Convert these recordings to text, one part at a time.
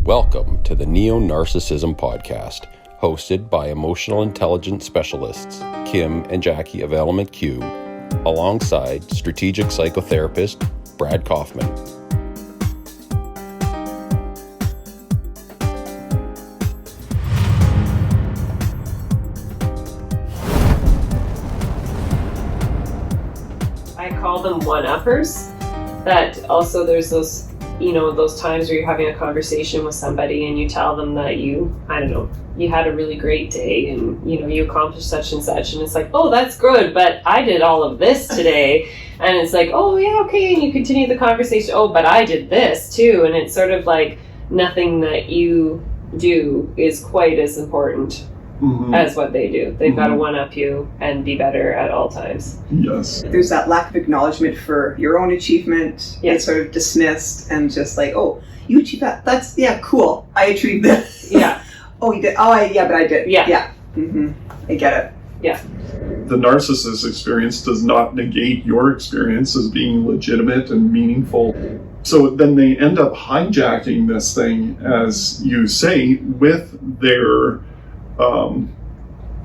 Welcome to the Neonarcissism podcast, hosted by emotional intelligence specialists Kim and Jackie of Element Q, alongside strategic psychotherapist Brad Kaufman. I call them one-uppers. That also there's those, those times where you're having a conversation with somebody and you tell them that you had a really great day and, you accomplished such and such. And it's like, oh, that's good, but I did all of this today. And it's like, oh, yeah, okay. And you continue the conversation. Oh, but I did this too. And it's sort of like nothing that you do is quite as important as what they do. They've got to one-up you and be better at all times. Yes. There's that lack of acknowledgement for your own achievement. Yeah. It's sort of dismissed and just like, oh, you achieved that. That's, cool. I achieved this. Yeah. Oh, you did? Oh, but I did. Yeah. Yeah. I get it. Yeah. The narcissist experience does not negate your experience as being legitimate and meaningful. So then they end up hijacking this thing, as you say, with their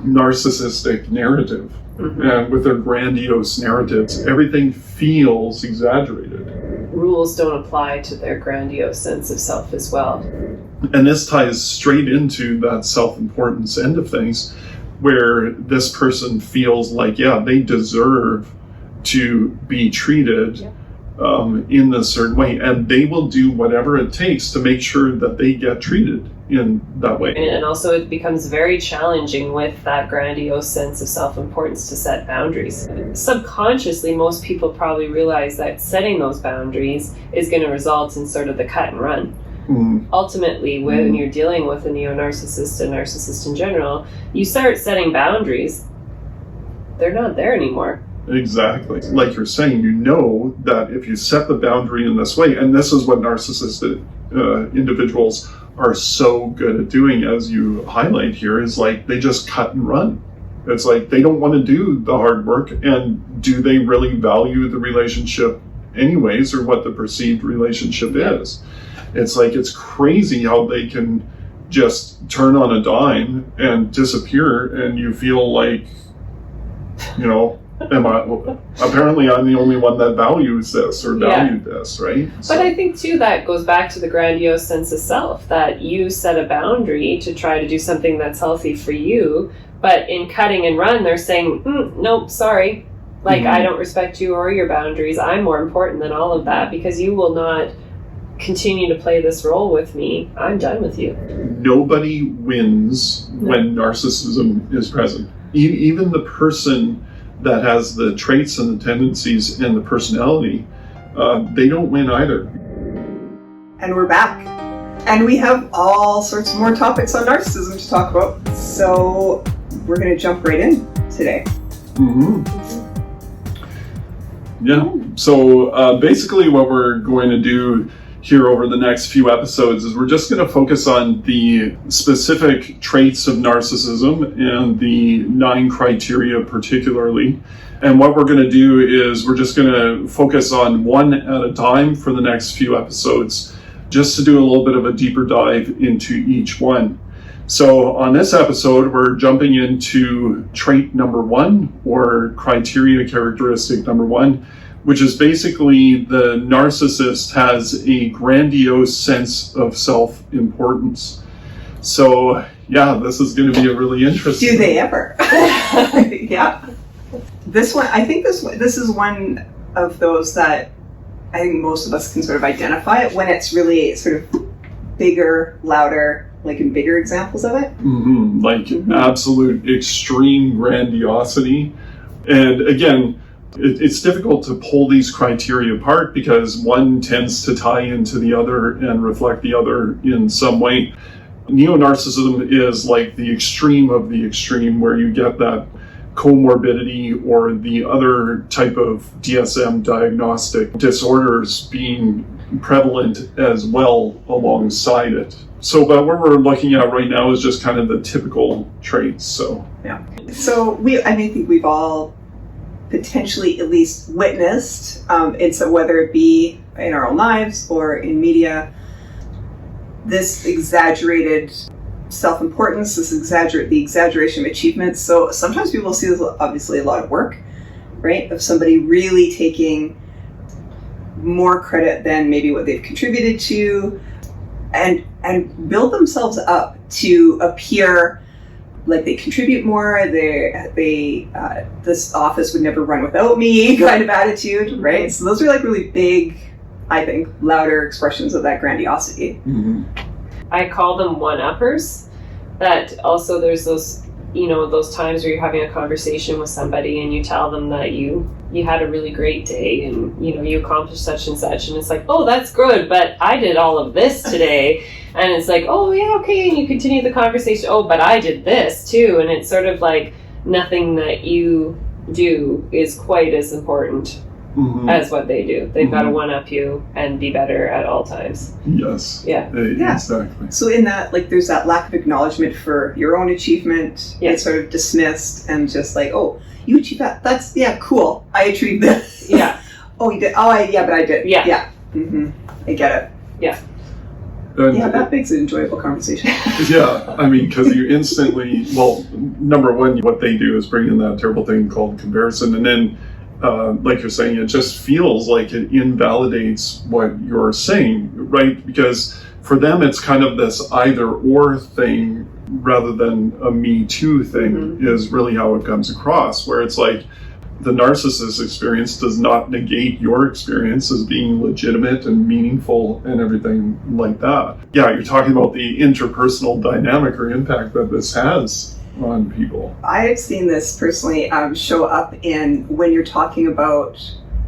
narcissistic narrative and with their grandiose narratives. Everything feels exaggerated. Rules don't apply to their grandiose sense of self as well. And this ties straight into that self-importance end of things, where this person feels like, they deserve to be treated in this certain way, and they will do whatever it takes to make sure that they get treated in that way. And also it becomes very challenging with that grandiose sense of self-importance to set boundaries. Subconsciously, most people probably realize that setting those boundaries is going to result in sort of the cut and run. Ultimately, when you're dealing with a neo-narcissist and narcissist in general, you start setting boundaries, they're not there anymore. Exactly. Like you're saying, you know that if you set the boundary in this way, and this is what narcissistic individuals are so good at doing, as you highlight here, is like they just cut and run. It's like they don't want to do the hard work, and do they really value the relationship anyways, or what the perceived relationship is? It's like, it's crazy how they can just turn on a dime and disappear, and you feel like, apparently I'm the only one that values this or valued this, right? But I think too that goes back to the grandiose sense of self, that you set a boundary to try to do something that's healthy for you, but in cutting and run they're saying, nope, sorry, I don't respect you or your boundaries. I'm more important than all of that because you will not continue to play this role with me. I'm done with you. Nobody wins when narcissism is present. Even the person that has the traits and the tendencies and the personality, they don't win either. And we're back. And we have all sorts more topics on narcissism to talk about. So we're going to jump right in today. Yeah. So basically what we're going to do here over the next few episodes is we're just going to focus on the specific traits of narcissism and the 9 criteria particularly. And what we're going to do is we're just going to focus on one at a time for the next few episodes, just to do a little bit of a deeper dive into each one. So on this episode, we're jumping into trait number 1, or criteria characteristic number 1, which is basically the narcissist has a grandiose sense of self-importance. So, this is going to be a really interesting. Do they ever? Yeah. This one, I think this is one of those that I think most of us can sort of identify it when it's really sort of bigger, louder, like in bigger examples of it. Absolute extreme grandiosity. And again, it's difficult to pull these criteria apart because one tends to tie into the other and reflect the other in some way. Neonarcissism is like the extreme of the extreme, where you get that comorbidity or the other type of DSM diagnostic disorders being prevalent as well alongside it. So, but what we're looking at right now is just kind of the typical traits. So I think we've all potentially at least witnessed, whether it be in our own lives or in media, this exaggerated self-importance, the exaggeration of achievements. So sometimes people see this, obviously a lot of work, right? Of somebody really taking more credit than maybe what they've contributed to, and build themselves up to appear like they contribute more. This office would never run without me kind of attitude, right? So those are like really big, I think, louder expressions of that grandiosity. Mm-hmm. I call them one-uppers. That also there's those, those times where you're having a conversation with somebody and you tell them that you had a really great day and, you accomplished such and such. And it's like, oh, that's good, but I did all of this today. And it's like, oh, yeah, okay. And you continue the conversation. Oh, but I did this too. And it's sort of like nothing that you do is quite as important as what they do. They've got to one-up you and be better at all times. Yes. Yeah. Exactly. So in that, like, there's that lack of acknowledgement for your own achievement. Yeah. It's sort of dismissed and just like, oh, you achieved that. That's, cool. I achieved this. Yeah. Oh, you did. Oh, but I did. Yeah. Yeah. I get it. Yeah. And that makes an enjoyable conversation. Yeah, I mean, because you instantly, number one, what they do is bring in that terrible thing called comparison, and then, like you're saying, it just feels like it invalidates what you're saying, right? Because for them, it's kind of this either-or thing rather than a me too thing is really how it comes across, where it's like, the narcissist experience does not negate your experience as being legitimate and meaningful and everything like that. Yeah, you're talking about the interpersonal dynamic or impact that this has on people. I've seen this personally show up in when you're talking about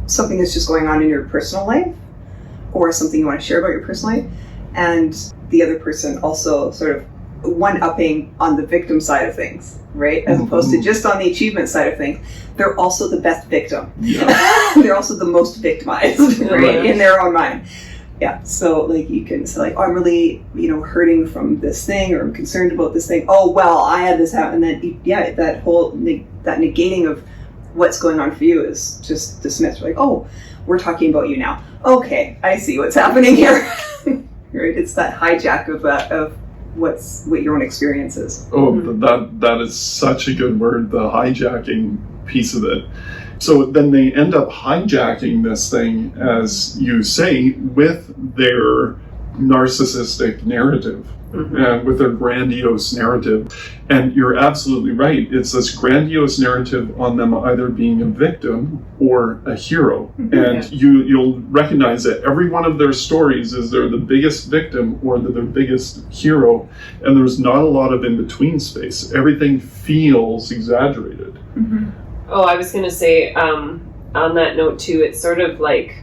something that's just going on in your personal life or something you want to share about your personal life, and the other person also sort of one-upping on the victim side of things, right? As opposed to just on the achievement side of things. They're also the best victim. Yeah. They're also the most victimized, right? In their own mind. Yeah. So like you can say like, oh, I'm really, hurting from this thing, or I'm concerned about this thing. Oh, well, I had this happen. And then, that whole, that negating of what's going on for you is just dismissed. Like, oh, we're talking about you now. Okay, I see what's happening here. Right? It's that hijack of what your own experience is. Oh, that is such a good word, the hijacking piece of it. So then they end up hijacking this thing, as you say, with their narcissistic narrative and with their grandiose narrative. And you're absolutely right. It's this grandiose narrative on them either being a victim or a hero. And you'll recognize that every one of their stories is they're the biggest victim or they're the biggest hero. And there's not a lot of in-between space. Everything feels exaggerated. Oh, I was going to say, on that note too, it's sort of like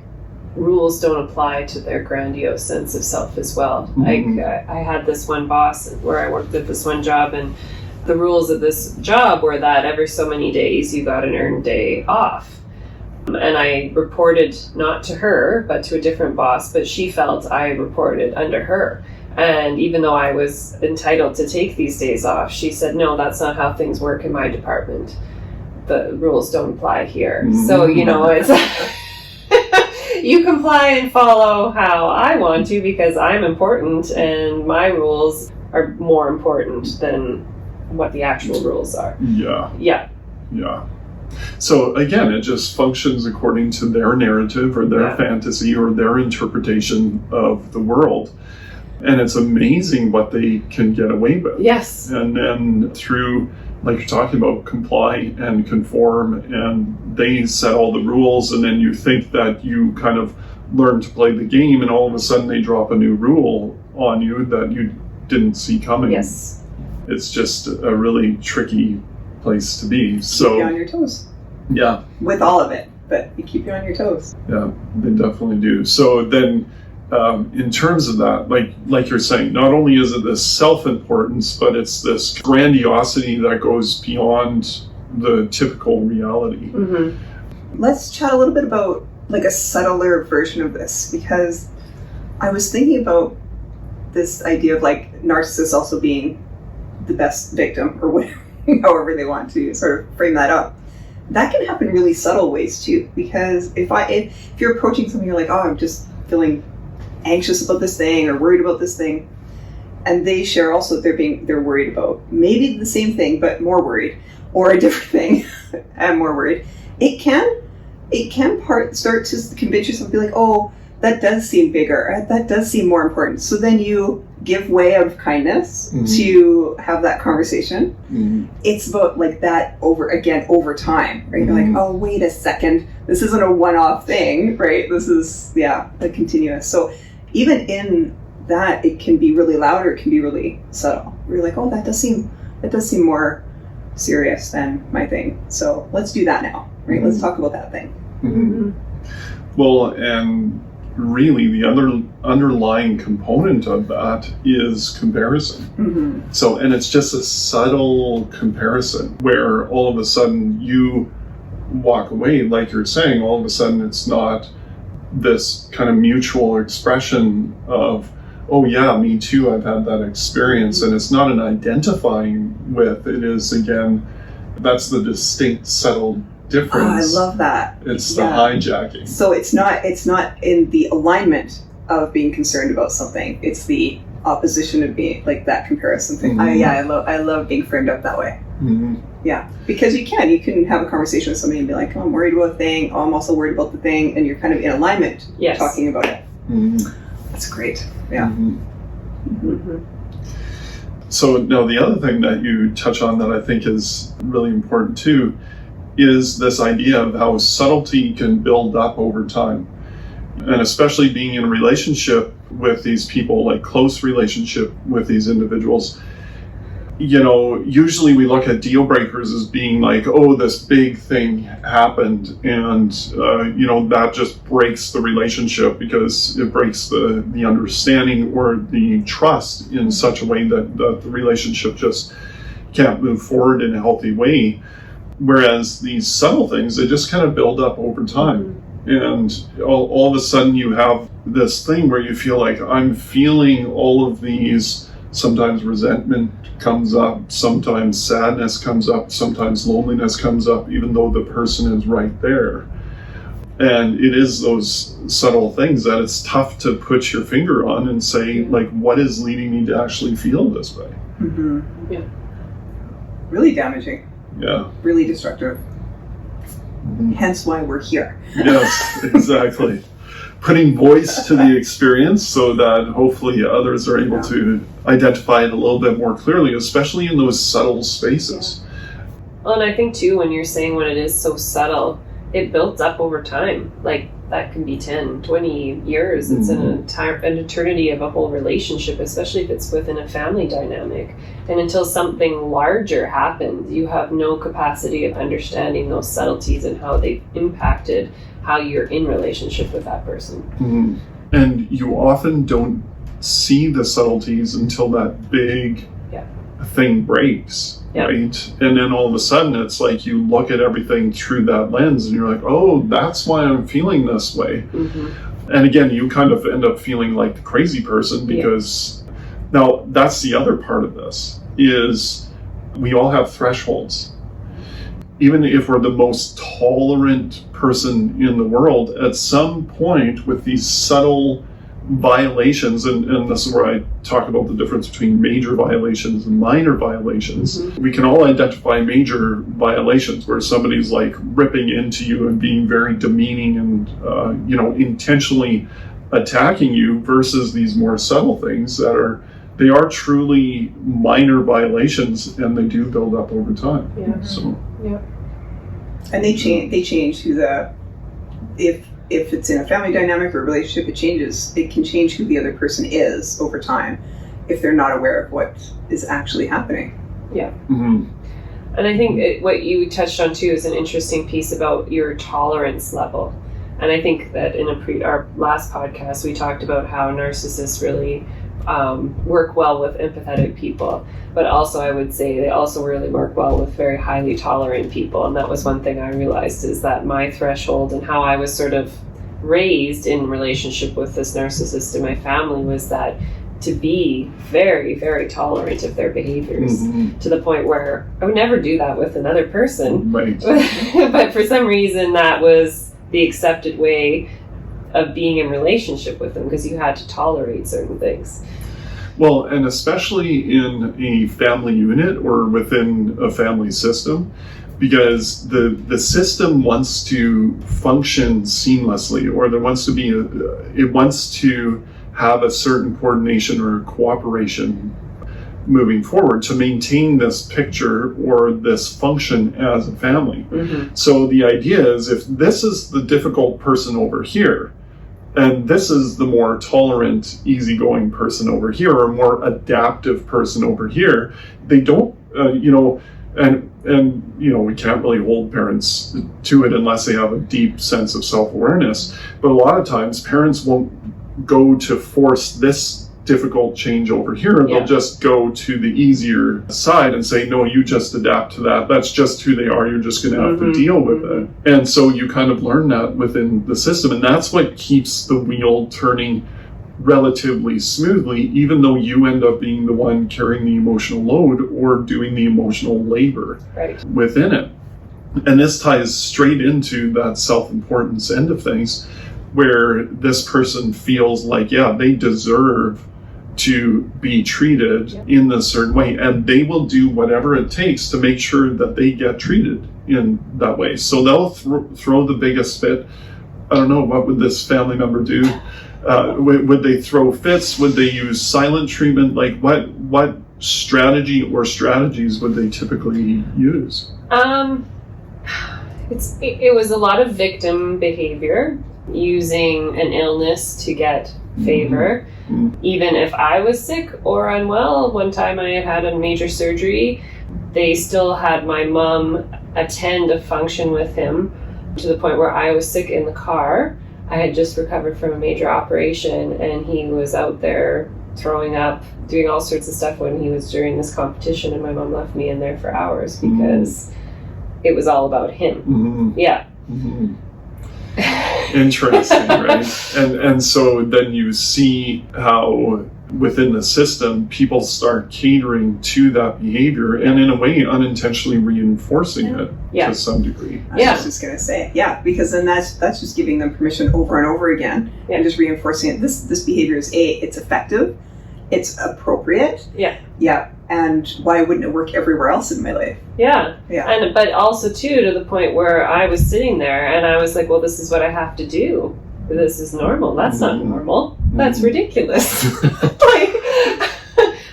rules don't apply to their grandiose sense of self as well. Like I had this one boss where I worked at this one job, and the rules of this job were that every so many days you got an earned day off. And I reported not to her, but to a different boss, but she felt I reported under her. And even though I was entitled to take these days off, she said, no, that's not how things work in my department. The rules don't apply here. So, it's... You comply and follow how I want to because I'm important and my rules are more important than what the actual rules are. Yeah. So again, it just functions according to their narrative or their fantasy or their interpretation of the world. And it's amazing what they can get away with. Yes. And then through, like you're talking about, comply and conform, and they set all the rules, and then you think that you kind of learn to play the game, and all of a sudden they drop a new rule on you that you didn't see coming. Yes. It's just a really tricky place to be. So keep you on your toes. Yeah. With all of it, but you keep you on your toes. Yeah, they definitely do. So then in terms of that, like you're saying, not only is it this self-importance, but it's this grandiosity that goes beyond the typical reality. Let's chat a little bit about like a subtler version of this, because I was thinking about this idea of like narcissists also being the best victim, or whatever, however they want to sort of frame that up. That can happen in really subtle ways too, because if you're approaching something, you're like, oh, I'm just feeling anxious about this thing or worried about this thing, and they share also they're worried about maybe the same thing but more worried, or a different thing and more worried. It can start to convince yourself, be like, oh, that does seem bigger, that does seem more important. So then you give way of kindness to have that conversation. It's about like that over time, right? You're like, oh, wait a second, this isn't a one-off thing, right? This is a continuous. So even in that, it can be really loud or it can be really subtle. You're like, oh, that does seem more serious than my thing. So let's do that now, right? Let's talk about that thing. Well, and really the other underlying component of that is comparison. So, and it's just a subtle comparison where all of a sudden you walk away, like you're saying, all of a sudden it's not this kind of mutual expression of, oh yeah, me too, I've had that experience. And it's not an identifying with, it is, again, that's the distinct, subtle difference. Oh, I love that. It's the hijacking. So it's not in the alignment of being concerned about something. It's the opposition of being like that comparison thing. I love being framed up that way. Yeah, because you can have a conversation with somebody and be like, oh, I'm worried about a thing. Oh, I'm also worried about the thing, and you're kind of in alignment talking about it. That's great. Yeah. So now the other thing that you touch on that I think is really important too is this idea of how subtlety can build up over time. And especially being in a relationship with these people, like close relationship with these individuals, you know, usually we look at deal breakers as being like, oh, this big thing happened and, you know, that just breaks the relationship because it breaks the understanding or the trust in such a way that the relationship just can't move forward in a healthy way. Whereas these subtle things, they just kind of build up over time. And all of a sudden you have this thing where you feel like, I'm feeling all of these, sometimes resentment comes up, sometimes sadness comes up, sometimes loneliness comes up, even though the person is right there. And it is those subtle things that it's tough to put your finger on and say, like, what is leading me to actually feel this way? Yeah. Really damaging. Yeah. Really destructive. Hence why we're here. Yes, exactly. Putting voice to the experience so that hopefully others are able to identify it a little bit more clearly, especially in those subtle spaces. Well, and I think too, when you're saying when it is so subtle, it builds up over time. Like that can be 10, 20 years. It's an eternity of a whole relationship, especially if it's within a family dynamic. And until something larger happens, you have no capacity of understanding those subtleties and how they've impacted how you're in relationship with that person. And you often don't see the subtleties until that big thing breaks, right? And then all of a sudden it's like you look at everything through that lens and you're like, oh, that's why I'm feeling this way. And again, you kind of end up feeling like the crazy person because now that's the other part of this is we all have thresholds. Even if we're the most tolerant person in the world, at some point with these subtle violations, and this is where I talk about the difference between major violations and minor violations. We can all identify major violations where somebody's like ripping into you and being very demeaning and you know, intentionally attacking you, versus these more subtle things that are truly minor violations, and they do build up over time. And they change who the, if it's in a family dynamic or a relationship, it can change who the other person is over time if they're not aware of what is actually happening. And I think what you touched on too is an interesting piece about your tolerance level. And I think that in our last podcast, we talked about how narcissists really work well with empathetic people, but also I would say they also really work well with very highly tolerant people. And that was one thing I realized, is that my threshold and how I was sort of raised in relationship with this narcissist in my family was that to be very, very tolerant of their behaviors to the point where I would never do that with another person. But for some reason that was the accepted way of being in relationship with them, because you had to tolerate certain things. Well, and especially in a family unit or within a family system, because the system wants to function seamlessly, or there wants to be it wants to have a certain coordination or cooperation moving forward to maintain this picture or this function as a family. Mm-hmm. So the idea is, if this is the difficult person over here, and this is the more tolerant, easygoing person over here, or more adaptive person over here, they don't, and we can't really hold parents to it unless they have a deep sense of self-awareness. But a lot of times parents won't go to force this difficult change over here. Yeah. They'll just go to the easier side and say, no, you just adapt to that. That's just who they are. You're just going to have to deal with it. And so you kind of learn that within the system. And that's what keeps the wheel turning relatively smoothly, even though you end up being the one carrying the emotional load or doing the emotional labor within it. And this ties straight into that self-importance end of things, where this person feels like, they deserve to be treated in a certain way, and they will do whatever it takes to make sure that they get treated in that way. So they'll throw the biggest fit. I don't know, what would this family member do? Would they throw fits? Would they use silent treatment? Like what strategy or strategies would they typically use? It was a lot of victim behavior, using an illness to get favor. Mm-hmm. Even if I was sick or unwell, one time I had a major surgery, they still had my mom attend a function with him, to the point where I was sick in the car. I had just recovered from a major operation, and he was out there throwing up, doing all sorts of stuff when he was during this competition, and my mom left me in there for hours because it was all about him. Mm-hmm. Yeah. Mm-hmm. Interesting, right? And so then you see how within the system people start catering to that behavior, and in a way unintentionally reinforcing it to some degree. I was just gonna say, because then that's just giving them permission over and over again, and just reinforcing it. This behavior is it's effective, it's appropriate. And why wouldn't it work everywhere else in my life? And but also too, to the point where I was sitting there and I was like, well, this is what I have to do. This is normal. That's not normal. That's ridiculous.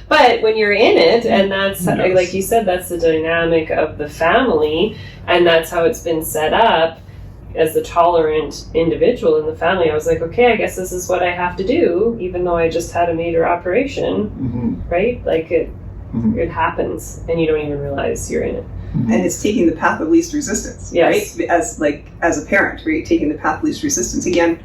But when you're in it, and that's like you said, that's the dynamic of the family, and that's how it's been set up as the tolerant individual in the family. I was like, okay, I guess this is what I have to do, even though I just had a major operation, right? Like it happens, and you don't even realize you're in it. And it's taking the path of least resistance, right? As a parent, right? Taking the path of least resistance. Again,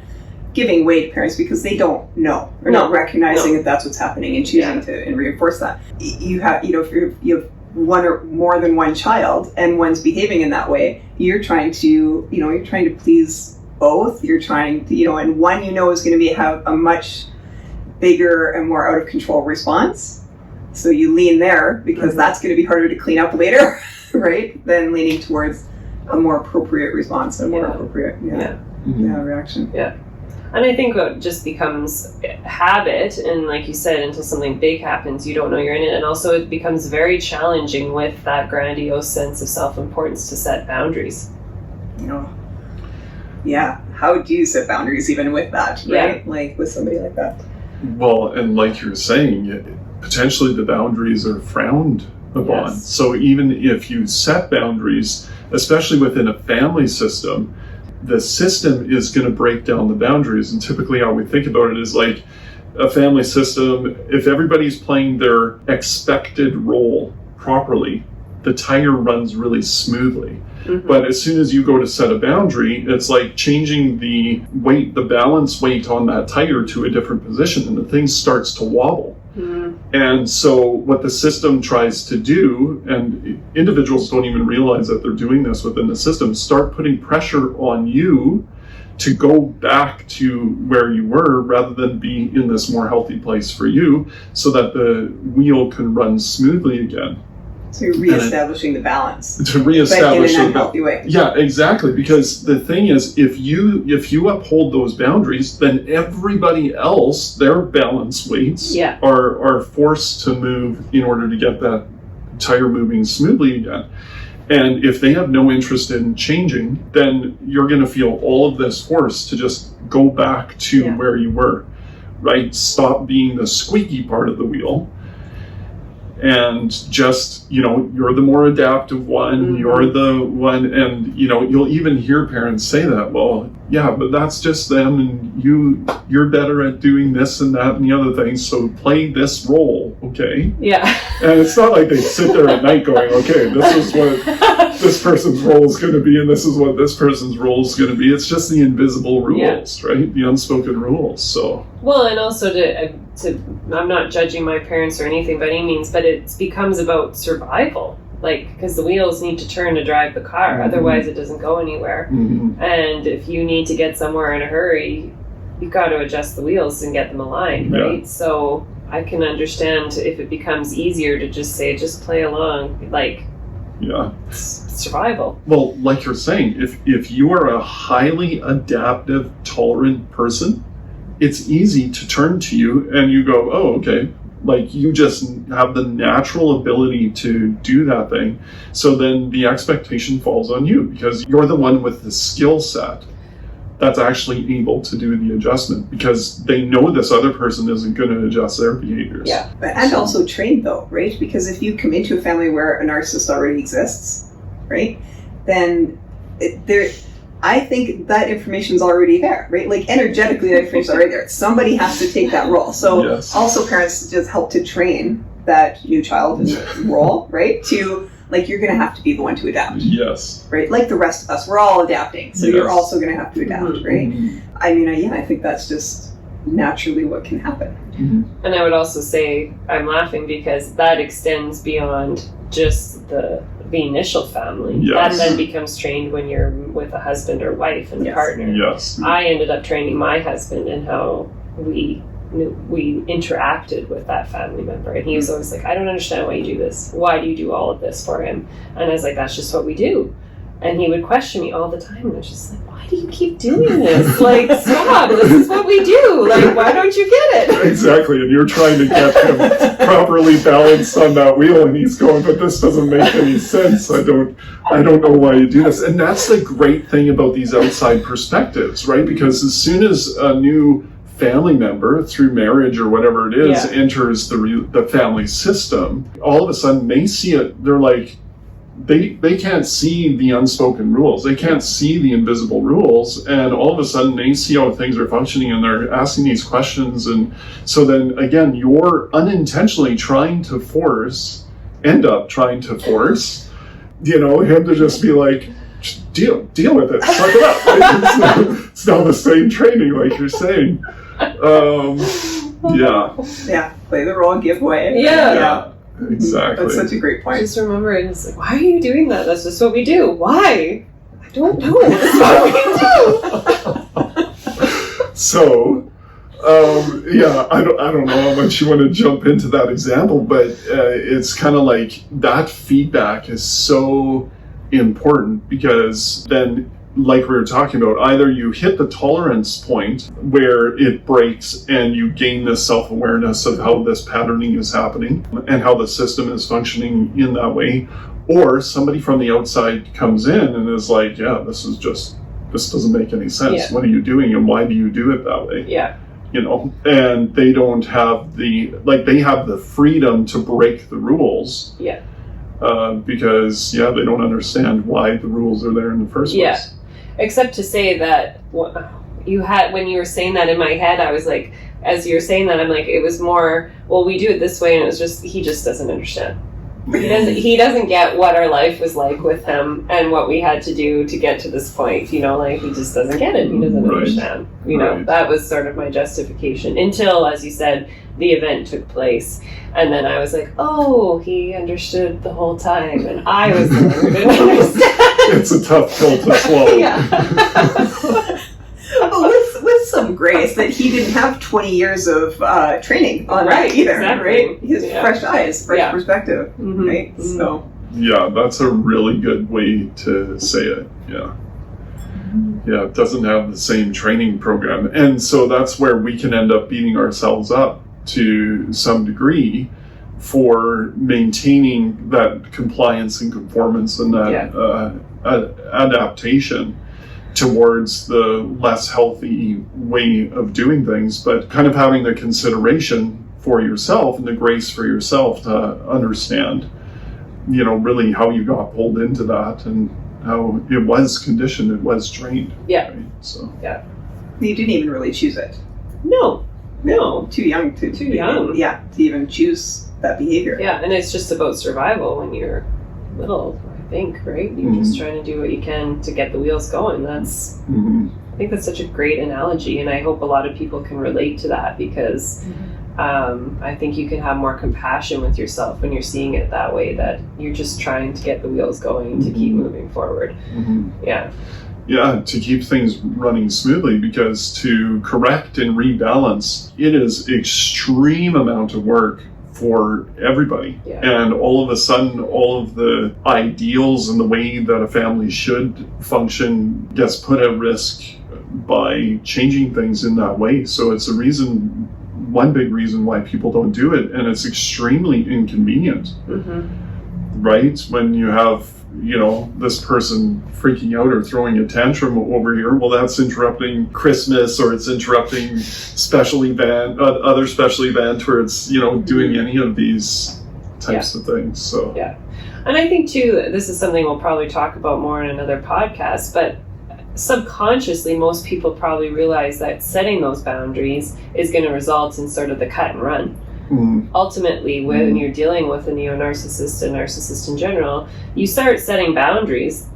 giving way to parents because they don't know, or not recognizing that that's what's happening, and choosing to and reinforce that. You have, if you have one or more than one child, and one's behaving in that way, you're trying to, you're trying to please both. You're trying to, and one is going to have a much bigger and more out of control response. So you lean there because that's going to be harder to clean up later, right? Than leaning towards a more appropriate response, a more appropriate reaction. Yeah. And I think what just becomes habit, and like you said, until something big happens, you don't know you're in it. And also it becomes very challenging with that grandiose sense of self-importance to set boundaries. How do you set boundaries even with that, right? Like with somebody like that? Well, and like you're saying, potentially the boundaries are frowned upon. So even if you set boundaries, especially within a family system, the system is going to break down the boundaries. And typically how we think about it is like a family system, if everybody's playing their expected role properly, the tire runs really smoothly. But as soon as you go to set a boundary, it's like changing the weight, the balance weight on that tire to a different position, and the thing starts to wobble. And so what the system tries to do, and individuals don't even realize that they're doing this within the system, start putting pressure on you to go back to where you were rather than be in this more healthy place for you, so that the wheel can run smoothly again. So you're reestablishing the balance. To reestablish but in an unhealthy way. Yeah, exactly. Because the thing is, if you uphold those boundaries, then everybody else, their balance weights are forced to move in order to get that tire moving smoothly again. And if they have no interest in changing, then you're going to feel all of this force to just go back to where you were, right? Stop being the squeaky part of the wheel. And just, you're the more adaptive one, you're the one, and, you'll even hear parents say that, well, yeah, but that's just them, and you're better at doing this and that and the other thing, so play this role, okay? Yeah. And it's not like they sit there at night going, okay, this is what this person's role is going to be, and this is what this person's role is going to be. It's just the invisible rules, right? The unspoken rules, so. Well, and also I'm not judging my parents or anything by any means, but it becomes about survival. Like, because the wheels need to turn to drive the car, otherwise it doesn't go anywhere. And if you need to get somewhere in a hurry, you've got to adjust the wheels and get them aligned, right? So I can understand if it becomes easier to just say, just play along, like, survival. Well, like you're saying, if you are a highly adaptive, tolerant person, it's easy to turn to you and you go, oh, okay. Like, you just have the natural ability to do that thing. So then the expectation falls on you because you're the one with the skill set that's actually able to do the adjustment because they know this other person isn't going to adjust their behaviors. Yeah, and also trained though, right? Because if you come into a family where a narcissist already exists, right, then I think that information is already there, right? Like, energetically, that information is already there. Somebody has to take that role. So also parents just help to train that new child in the role, right? To, like, you're going to have to be the one to adapt. Yes. Right? Like the rest of us, we're all adapting. So you're also going to have to adapt, right? I mean, I think that's just naturally what can happen. And I would also say, I'm laughing because that extends beyond just the initial family. That then becomes trained when you're with a husband or wife and partner. I ended up training my husband in how we interacted with that family member, and he was always like, I don't understand why you do this. Why do you do all of this for him? And I was like, that's just what we do. And he would question me all the time, and I was just like, why do you keep doing this? Like, stop, this is what we do. Like, why don't you get it? Exactly, and you're trying to get him properly balanced on that wheel, and he's going, but this doesn't make any sense. I don't know why you do this. And that's the great thing about these outside perspectives, right? Because as soon as a new family member through marriage or whatever it is enters the family system, all of a sudden they see it, they're like, they can't see the unspoken rules. They can't see the invisible rules. And all of a sudden they see how things are functioning and they're asking these questions. And so then again, you're unintentionally end up trying to force, him to just be like, deal with it, suck it up. Right? It's not the same training like you're saying. Play the role, give way. Exactly. That's such a great point. Just remember, it's like, why are you doing that? That's just what we do. Why? I don't know. That's what we do. So, I don't know how much you want to jump into that example, but it's kind of like that feedback is so important because then, like we were talking about, either you hit the tolerance point where it breaks and you gain this self-awareness of how this patterning is happening and how the system is functioning in that way, or somebody from the outside comes in and is like, this doesn't make any sense. What are you doing and why do you do it that way? And they don't have they have the freedom to break the rules. Because they don't understand why the rules are there in the first place. Except to say that when you were saying that in my head, I was like, as you're saying that, I'm like, it was more, well, we do it this way, and it was just, he just doesn't understand. He doesn't get what our life was like with him and what we had to do to get to this point, like, he just doesn't get it. He doesn't understand. That was sort of my justification until, as you said, the event took place. And then I was like, oh, he understood the whole time, and I was the one who didn't understand. It's a tough pill to swallow. But with some grace that he didn't have 20 years of training on that either, exactly. right? His fresh eyes, fresh perspective, right? Mm-hmm. So. Yeah, that's a really good way to say it. Yeah. Yeah, it doesn't have the same training program. And so that's where we can end up beating ourselves up to some degree for maintaining that compliance and conformance and that adaptation towards the less healthy way of doing things, but kind of having the consideration for yourself and the grace for yourself to understand, you know, really how you got pulled into that and how it was conditioned, it was trained. Yeah. Right? So. Yeah. You didn't even really choose it. No. Too young to even choose that behavior. Yeah, and it's just about survival when you're little, I think, right? You're just trying to do what you can to get the wheels going. That's I think that's such a great analogy, and I hope a lot of people can relate to that because I think you can have more compassion with yourself when you're seeing it that way, that you're just trying to get the wheels going to keep moving forward. Yeah, to keep things running smoothly, because to correct and rebalance, it is extreme amount of work for everybody. And all of a sudden, all of the ideals and the way that a family should function gets put at risk by changing things in that way. So it's one big reason why people don't do it, and it's extremely inconvenient, right? When you have, you know, this person freaking out or throwing a tantrum over here, well, that's interrupting Christmas, or it's interrupting other special event, or it's, you know, doing any of these types of things. So and I think too, this is something we'll probably talk about more in another podcast, but subconsciously most people probably realize that setting those boundaries is going to result in sort of the cut and run. Ultimately, when you're dealing with a neo-narcissist and narcissist in general, you start setting boundaries,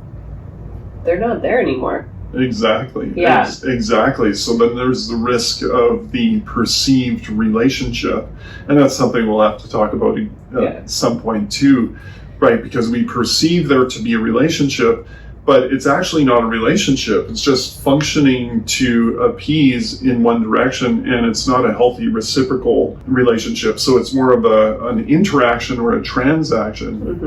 they're not there anymore. Exactly. Yeah. Exactly. So then there's the risk of the perceived relationship, and that's something we'll have to talk about at some point too, right? Because we perceive there to be a relationship, but it's actually not a relationship. It's just functioning to appease in one direction, and it's not a healthy reciprocal relationship. So it's more of an interaction or a transaction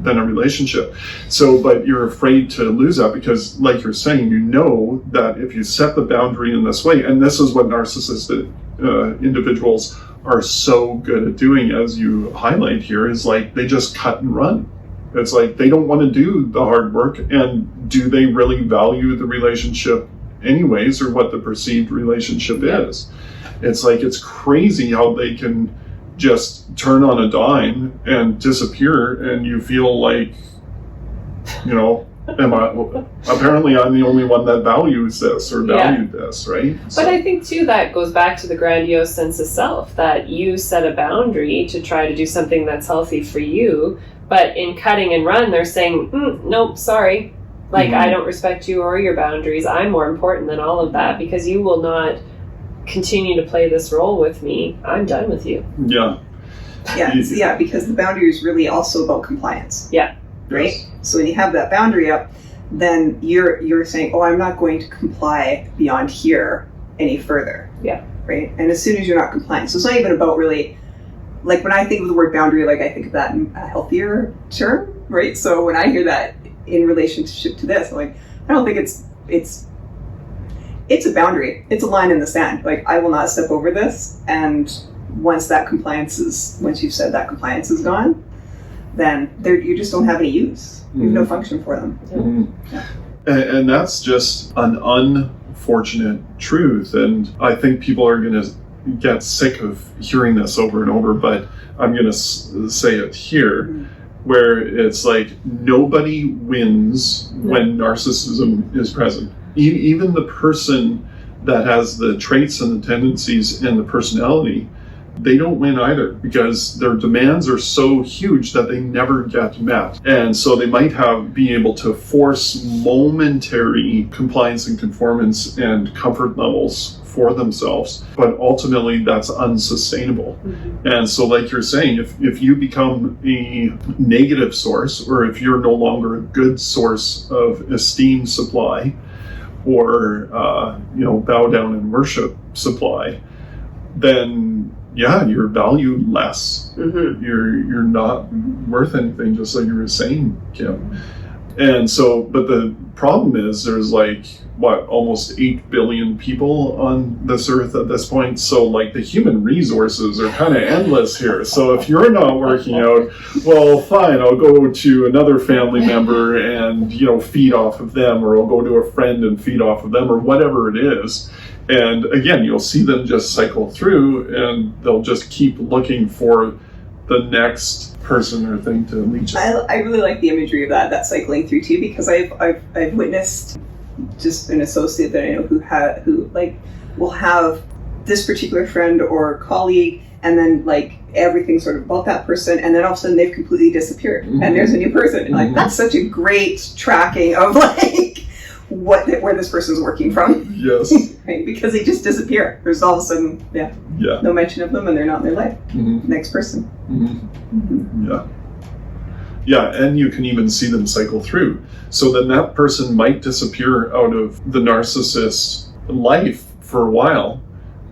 than a relationship. So, but you're afraid to lose that because, like you're saying, you know that if you set the boundary in this way, and this is what narcissistic individuals are so good at doing, as you highlight here, is like they just cut and run. It's like they don't want to do the hard work, and do they really value the relationship anyways, or what the perceived relationship is? It's like, it's crazy how they can just turn on a dime and disappear, and you feel like, you know, apparently I'm the only one that values this or valued this, right? But I think too that goes back to the grandiose sense of self, that you set a boundary to try to do something that's healthy for you, but in cutting and run, they're saying, nope, sorry. Like, I don't respect you or your boundaries. I'm more important than all of that because you will not continue to play this role with me. I'm done with you. Yeah, because the boundary is really also about compliance. Right? Yes. So when you have that boundary up, then you're saying, oh, I'm not going to comply beyond here any further. Right? And as soon as you're not complying, so it's not even about really, like when I think of the word boundary, like I think of that in a healthier term, right? So when I hear that in relationship to this, I'm like, I don't think it's a boundary. It's a line in the sand. Like, I will not step over this. And once you've said that compliance is gone, then you just don't have any use. You have no function for them. And that's just an unfortunate truth. And I think people are going to get sick of hearing this over and over, but I'm going to say it here, where it's like nobody wins when narcissism is present. Even the person that has the traits and the tendencies and the personality, they don't win either, because their demands are so huge that they never get met. And so they might be able to force momentary compliance and conformance and comfort levels for themselves, but ultimately that's unsustainable. And so, like you're saying, if you become a negative source, or if you're no longer a good source of esteem supply, or bow down and worship supply, then you're valued less. You're not worth anything, just like you were saying, Kim. And so, but the problem is there's almost 8 billion people on this earth at this point. So the human resources are kind of endless here. So if you're not working out, well, fine, I'll go to another family member and, feed off of them, or I'll go to a friend and feed off of them, or whatever it is. And again, you'll see them just cycle through, and they'll just keep looking for the next person or thing to leech on. I really like the imagery of that cycling through too, because I've witnessed just an associate that I know who will have this particular friend or colleague, and then everything sort of about that person, and then all of a sudden they've completely disappeared, and there's a new person. And that's such a great tracking of where this person's working from. Yes. Right? Because they just disappear. There's all of a sudden, no mention of them, and they're not in their life. Next person. Yeah, and you can even see them cycle through. So then that person might disappear out of the narcissist's life for a while,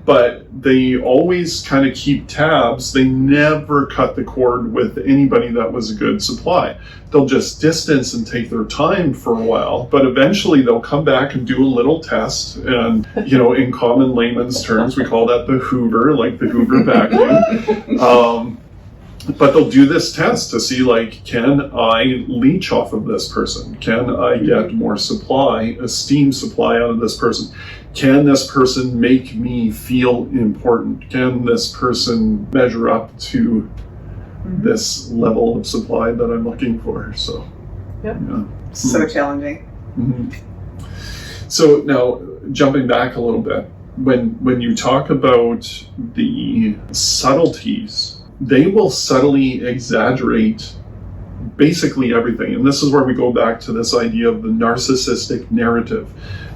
but they always kind of keep tabs. They never cut the cord with anybody that was a good supply. They'll just distance and take their time for a while, but eventually they'll come back and do a little test. And, in common layman's terms, we call that the Hoover, like the Hoover vacuum. But they'll do this test to see, can I leech off of this person? Can I get more supply, esteem supply out of this person? Can this person make me feel important? Can this person measure up to this level of supply that I'm looking for? So, So challenging. So now, jumping back a little bit, when you talk about the subtleties, they will subtly exaggerate basically everything. And this is where we go back to this idea of the narcissistic narrative.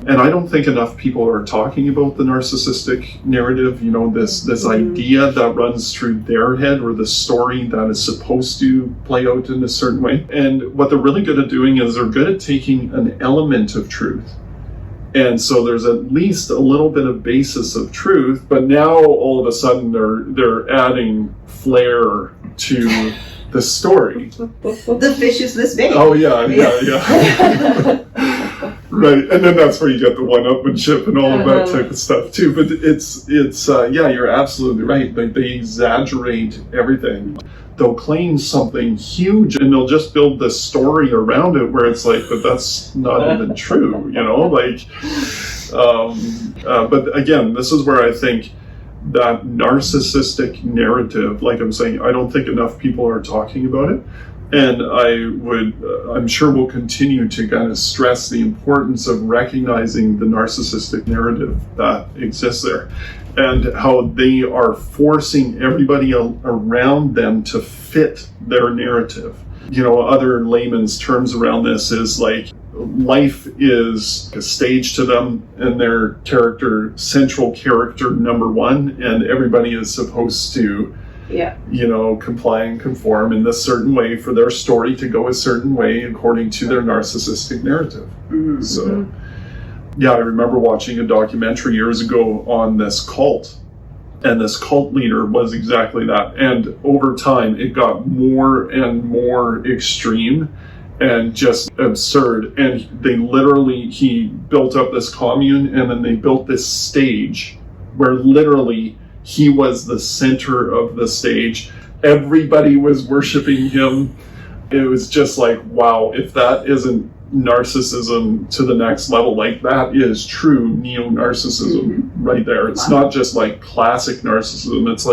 And I don't think enough people are talking about the narcissistic narrative, this idea that runs through their head, or the story that is supposed to play out in a certain way. And what they're really good at doing is they're good at taking an element of truth. And so there's at least a little bit of basis of truth, but now all of a sudden they're adding flair to the story. The fish is this big. Oh yeah. Right, and then that's where you get the one-upmanship and all of that type of stuff too. But it's you're absolutely right. They exaggerate everything. They'll claim something huge, and they'll just build this story around it where it's but that's not even true, But again, this is where I think that narcissistic narrative, like I'm saying, I don't think enough people are talking about it. And I'm sure we'll continue to kind of stress the importance of recognizing the narcissistic narrative that exists there, and how they are forcing everybody around them to fit their narrative. Other layman's terms around this is life is a stage to them, and their central character number one, and everybody is supposed to comply and conform in this certain way for their story to go a certain way according to their narcissistic narrative. So I remember watching a documentary years ago on this cult, and this cult leader was exactly that. And over time, it got more and more extreme and just absurd. And he built up this commune, and then they built this stage where literally he was the center of the stage. Everybody was worshiping him. It was just wow, if that isn't narcissism to the next level, that is true neo-narcissism right there. It's not just classic narcissism. It's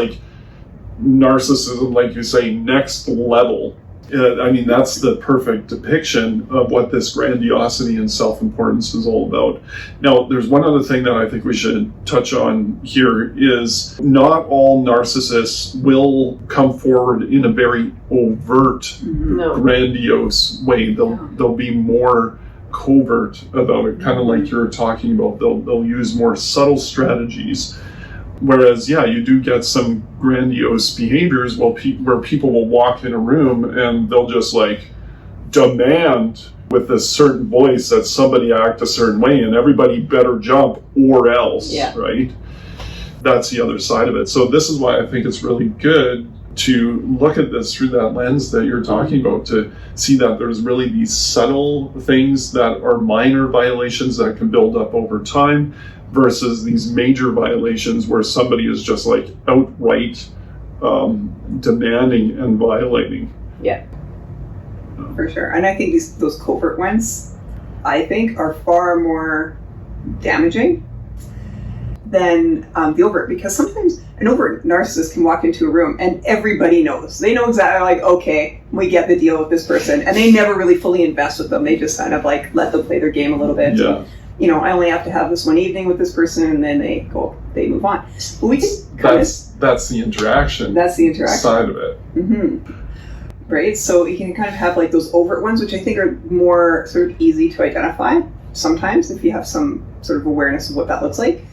narcissism, like you say, next level. That's the perfect depiction of what this grandiosity and self-importance is all about. Now, there's one other thing that I think we should touch on here is not all narcissists will come forward in a very overt, grandiose way. They'll be more covert about it, kind of like you're talking about. They'll use more subtle strategies. Whereas, you do get some grandiose behaviors where people will walk in a room and they'll just demand with this certain voice that somebody act a certain way and everybody better jump or else, right? That's the other side of it. So this is why I think it's really good to look at this through that lens that you're talking about, to see that there's really these subtle things that are minor violations that can build up over time versus these major violations where somebody is just like outright demanding and violating. Yeah. For sure. And I think those covert ones, I think, are far more damaging than the overt, because sometimes an overt narcissist can walk into a room and everybody knows. They know exactly, like, okay, we get the deal with this person, and they never really fully invest with them. They just kind of like let them play their game a little bit. Yeah. You know, I only have to have this one evening with this person, and then they move on. But we can that's the interaction. That's the interaction side of it. Mm-hmm. Right? So you can kind of have like those overt ones, which I think are more sort of easy to identify sometimes if you have some sort of awareness of what that looks like.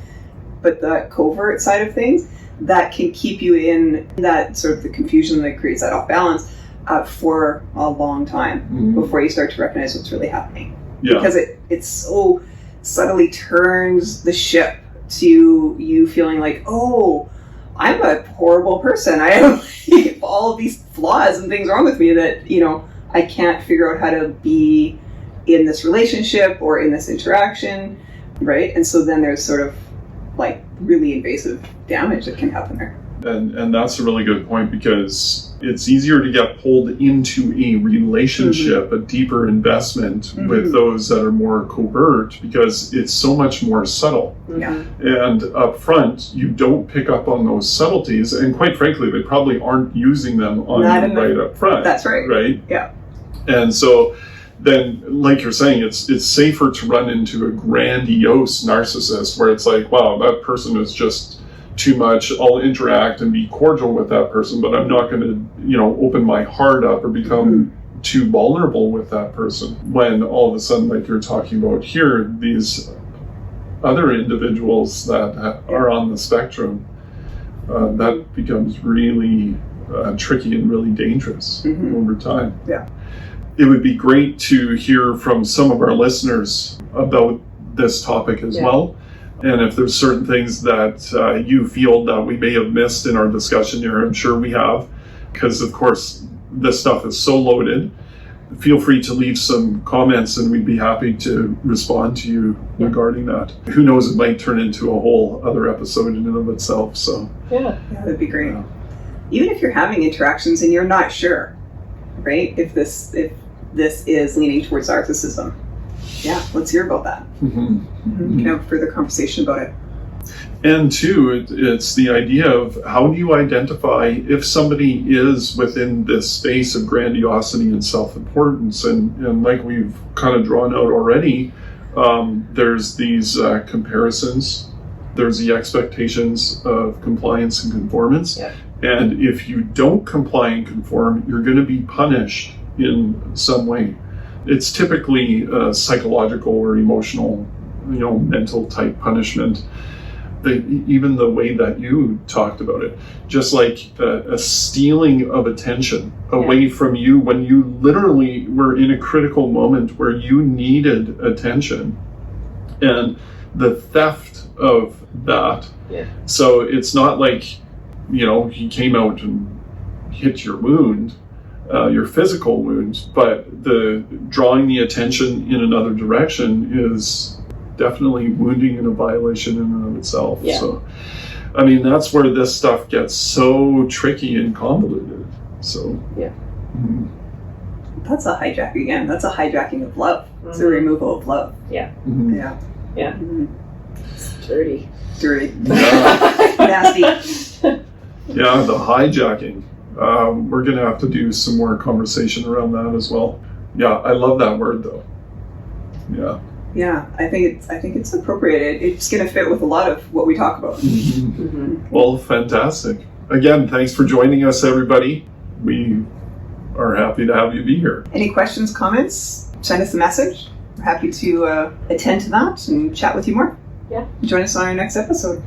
But the covert side of things, that can keep you in that sort of the confusion that creates that off balance for a long time before you start to recognize what's really happening. Yeah. Because it so subtly turns the ship to you feeling like, oh, I'm a horrible person. I have all of these flaws and things wrong with me that, you know, I can't figure out how to be in this relationship or in this interaction, right? And so then there's sort of like really invasive damage that can happen there. And that's a really good point, because it's easier to get pulled into a relationship, a deeper investment with those that are more covert, because it's so much more subtle. Yeah. And up front, you don't pick up on those subtleties, and quite frankly, they probably aren't using them on you right up front. That's right. Right? Yeah. And so then, like you're saying, it's safer to run into a grandiose narcissist where it's like, wow, that person is just too much. I'll interact and be cordial with that person, but I'm not going to, you know, open my heart up or become too vulnerable with that person. When all of a sudden, like you're talking about here, these other individuals that are on the spectrum, that becomes really tricky and really dangerous over time. Yeah. It would be great to hear from some of our listeners about this topic as well. And if there's certain things that you feel that we may have missed in our discussion here, I'm sure we have, because of course this stuff is so loaded. Feel free to leave some comments and we'd be happy to respond to you regarding that. Who knows, it might turn into a whole other episode in and of itself. So yeah, that'd be great. Even if you're having interactions and you're not sure, right? If this is leaning towards narcissism, let's hear about that. We can have a further conversation about it. And two, it's the idea of how do you identify if somebody is within this space of grandiosity and self-importance, and like we've kind of drawn out already, there's these comparisons, there's the expectations of compliance and conformance, and if you don't comply and conform, you're going to be punished in some way. It's typically psychological or emotional, mental type punishment. Even the way that you talked about it, just like a stealing of attention away from you when you literally were in a critical moment where you needed attention, and the theft of that. So it's not like, he came out and hit your wound, your physical wound, but the drawing the attention in another direction is definitely wounding and a violation in and of itself. So, I mean, that's where this stuff gets so tricky and convoluted. So, that's a hijack again. That's a hijacking of love. It's a removal of love. It's dirty. Nasty. Yeah, the hijacking. We're going to have to do some more conversation around that as well. Yeah, I love that word though. Yeah, I think it's appropriate. It's going to fit with a lot of what we talk about. Well, fantastic. Again, thanks for joining us, everybody. We are happy to have you be here. Any questions, comments? Send us a message. We're happy to attend to that and chat with you more. Yeah. Join us on our next episode.